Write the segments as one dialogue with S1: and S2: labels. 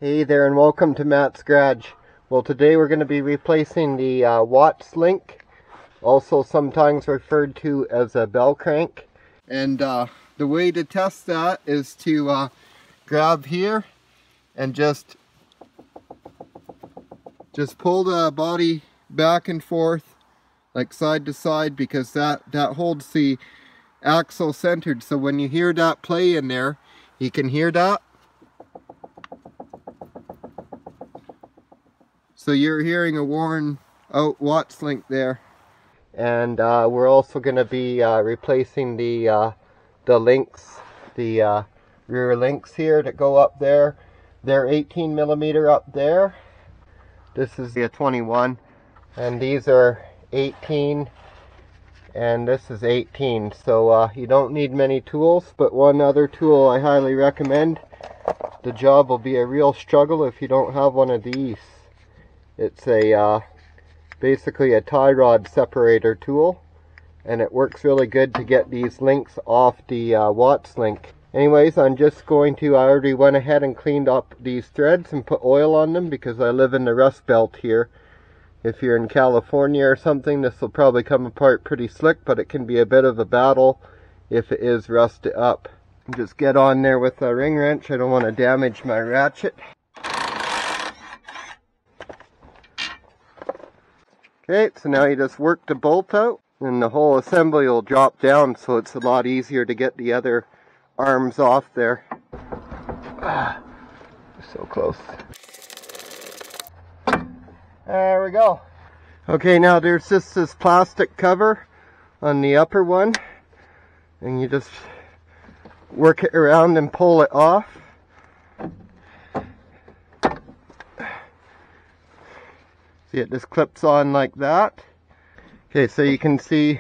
S1: Hey there and welcome to Matt's Garage. Well, today we're going to be replacing the Watts link, also sometimes referred to as a bell crank. And the way to test that is to grab here and just pull the body back and forth, like side to side, because that holds the axle centered. So when you hear that play in there, you can hear that. So you're hearing a worn out Watts link there. And we're also going to be replacing the links, the rear links here that go up there. They're 18mm up there. This is a 21, and these are 18, and this is 18. So you don't need many tools, but one other tool I highly recommend. The job will be a real struggle if you don't have one of these. It's a basically a tie rod separator tool, and it works really good to get these links off the Watts link. Anyways, I already went ahead and cleaned up these threads and put oil on them because I live in the Rust Belt here. If you're in California or something, this will probably come apart pretty slick, but it can be a bit of a battle if it is rusted up. Just get on there with a ring wrench. I don't want to damage my ratchet. Okay, so now you just work the bolt out, and the whole assembly will drop down, so it's a lot easier to get the other arms off there. So close. There we go. Okay, now there's just this plastic cover on the upper one, and you just work it around and pull it off. See, it just clips on like that. Okay, so you can see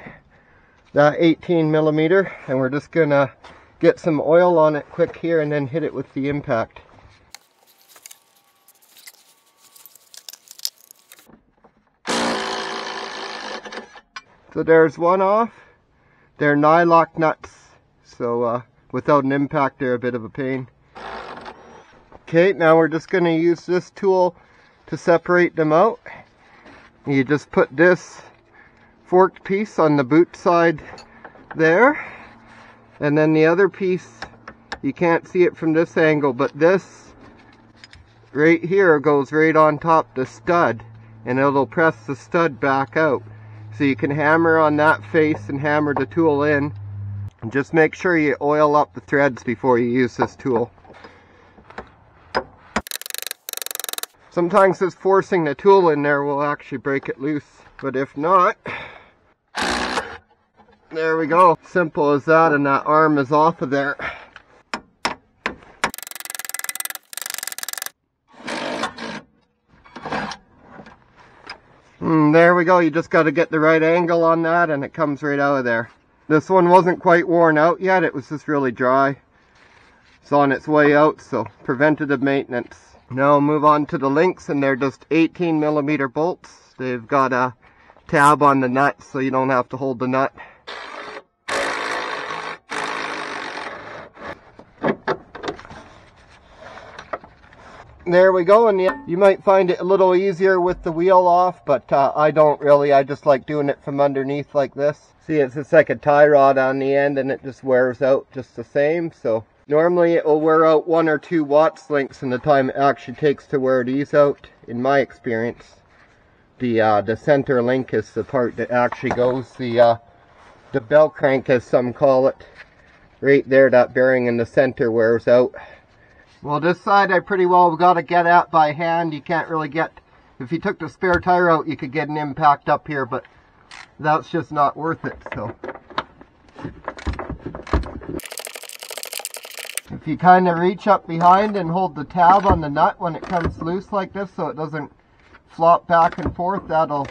S1: that 18mm, and we're just gonna get some oil on it quick here and then hit it with the impact. So there's one off. They're nylock nuts, so without an impact they're a bit of a pain. Okay, now we're just gonna use this tool to separate them out. You just put this forked piece on the boot side there, and then the other piece, you can't see it from this angle, but this right here goes right on top the stud, and it'll press the stud back out. So you can hammer on that face and hammer the tool in, and just make sure you oil up the threads before you use this tool. Sometimes just forcing the tool in there will actually break it loose, but if not, there we go. Simple as that, and that arm is off of there. There we go. You just got to get the right angle on that, and it comes right out of there. This one wasn't quite worn out yet. It was just really dry. It's on its way out, so preventative maintenance. Now I'll move on to the links, and they're just 18mm bolts. They've got a tab on the nut, so you don't have to hold the nut. There we go, and you might find it a little easier with the wheel off, but I don't really. I just like doing it from underneath like this. See, it's just like a tie rod on the end, and it just wears out just the same, so normally it will wear out 1 or 2 Watts links in the time it actually takes to wear these out, in my experience. The center link is the part that actually goes, the bell crank as some call it. Right there, that bearing in the center wears out. Well, this side I pretty well got to get at by hand. You can't really get, if you took the spare tire out, you could get an impact up here, but that's just not worth it, so. If you kind of reach up behind and hold the tab on the nut when it comes loose like this so it doesn't flop back and forth, that'll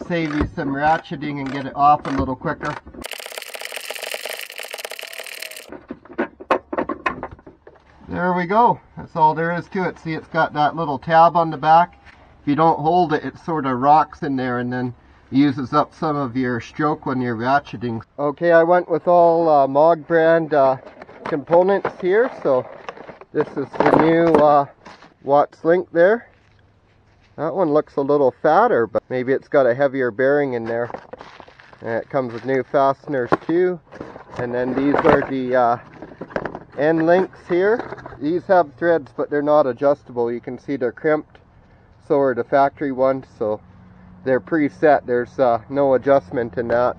S1: save you some ratcheting and get it off a little quicker. There we go. That's all there is to it. See, it's got that little tab on the back. If you don't hold it, it sort of rocks in there and then uses up some of your stroke when you're ratcheting. Okay, I went with all Mog brand components here. So this is the new Watts link there. That one looks a little fatter, but maybe it's got a heavier bearing in there. And it comes with new fasteners too. And then these are the end links here. These have threads, but they're not adjustable. You can see they're crimped. So are the factory ones, so they're preset. There's no adjustment in that.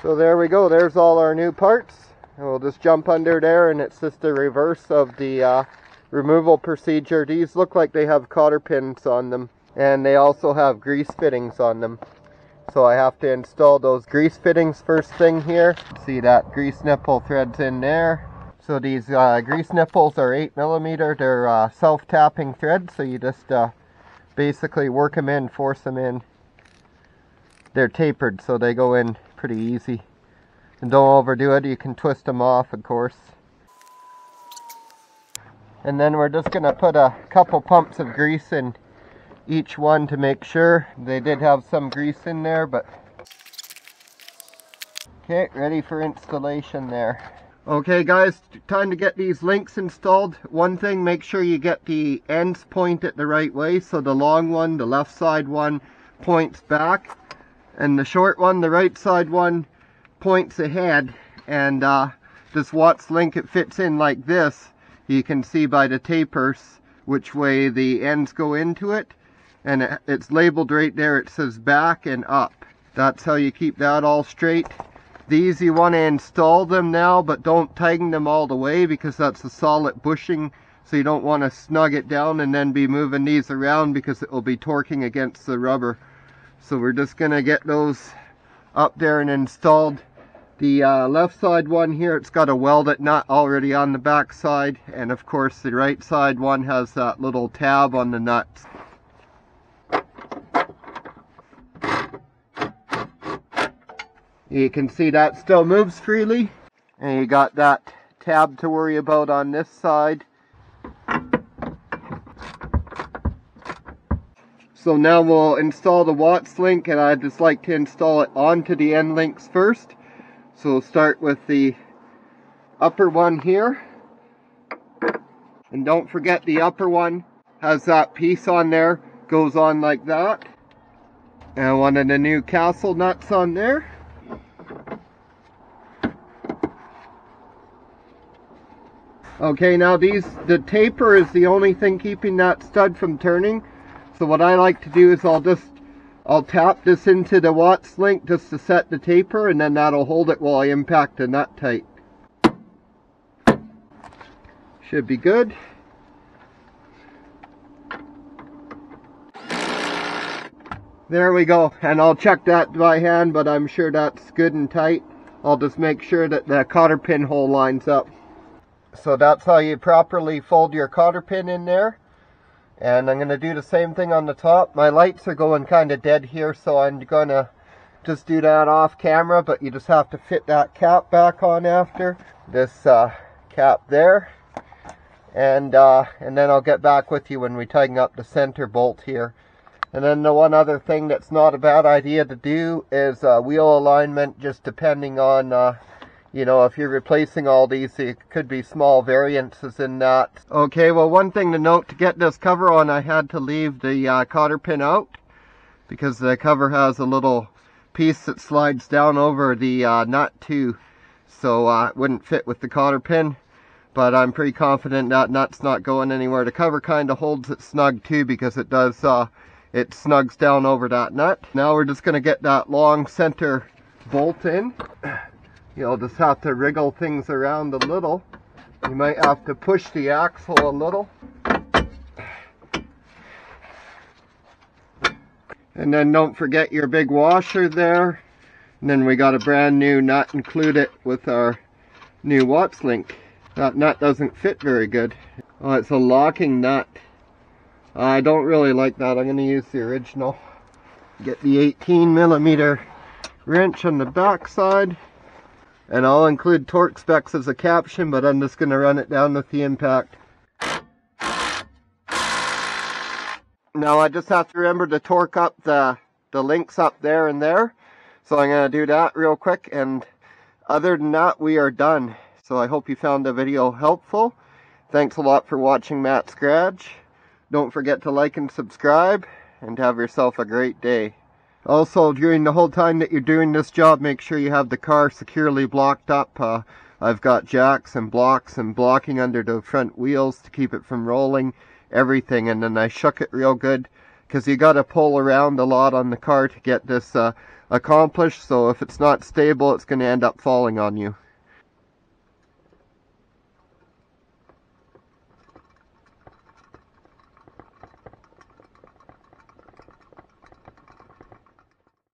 S1: So there we go. There's all our new parts. And we'll just jump under there, and it's just the reverse of the removal procedure. These look like they have cotter pins on them, and they also have grease fittings on them. So I have to install those grease fittings first thing here. See that grease nipple threads in there. So these grease nipples are 8mm. They're self-tapping threads, so you just basically work them in, force them in. They're tapered, so they go in pretty easy. And don't overdo it. You can twist them off, of course. And then we're just going to put a couple pumps of grease in each one to make sure. They did have some grease in there, but okay, ready for installation there. Okay guys, time to get these links installed. One thing, make sure you get the ends pointed the right way. So the long one, the left side one, points back, and the short one, the right side one, points ahead. And this Watts link, it fits in like this. You can see by the tapers which way the ends go into it. And it's labeled right there. It says back and up. That's how you keep that all straight. These, you want to install them now, but don't tighten them all the way, because that's a solid bushing. So you don't want to snug it down and then be moving these around, because it will be torquing against the rubber. So we're just going to get those up there and installed. The left side one here, it's got a welded nut already on the back side. And of course the right side one has that little tab on the nuts. You can see that still moves freely. And you got that tab to worry about on this side. So now we'll install the Watts link, and I'd just like to install it onto the end links first. So we'll start with the upper one here. And don't forget, the upper one has that piece on there, goes on like that. And one of the new castle nuts on there. Okay, now the taper is the only thing keeping that stud from turning. So what I like to do is I'll tap this into the Watts link just to set the taper, and then that'll hold it while I impact the nut tight. Should be good. There we go, and I'll check that by hand, but I'm sure that's good and tight. I'll just make sure that the cotter pin hole lines up. So that's how you properly fold your cotter pin in there. And I'm going to do the same thing on the top. My lights are going kind of dead here, so I'm going to just do that off camera, but you just have to fit that cap back on after. This cap there. And then I'll get back with you when we tighten up the center bolt here. And then the one other thing that's not a bad idea to do is wheel alignment, just depending on you know, if you're replacing all these, it could be small variances in that. Okay, well, one thing to note, to get this cover on, I had to leave the cotter pin out, because the cover has a little piece that slides down over the nut too, so it wouldn't fit with the cotter pin. But I'm pretty confident that nut's not going anywhere. The cover kind of holds it snug too, because it does, it snugs down over that nut. Now we're just going to get that long center bolt in. You'll just have to wriggle things around a little. You might have to push the axle a little. And then don't forget your big washer there. And then we got a brand new nut included with our new Watts link. That nut doesn't fit very good. Oh, it's a locking nut. I don't really like that. I'm going to use the original. Get the 18mm wrench on the back side. And I'll include torque specs as a caption, but I'm just going to run it down with the impact. Now I just have to remember to torque up the links up there and there. So I'm going to do that real quick, and other than that, we are done. So I hope you found the video helpful. Thanks a lot for watching Matt's Garage. Don't forget to like and subscribe, and have yourself a great day. Also, during the whole time that you're doing this job, make sure you have the car securely blocked up. I've got jacks and blocks and blocking under the front wheels to keep it from rolling, everything. And then I shook it real good, because you got to pull around a lot on the car to get this accomplished. So if it's not stable, it's going to end up falling on you.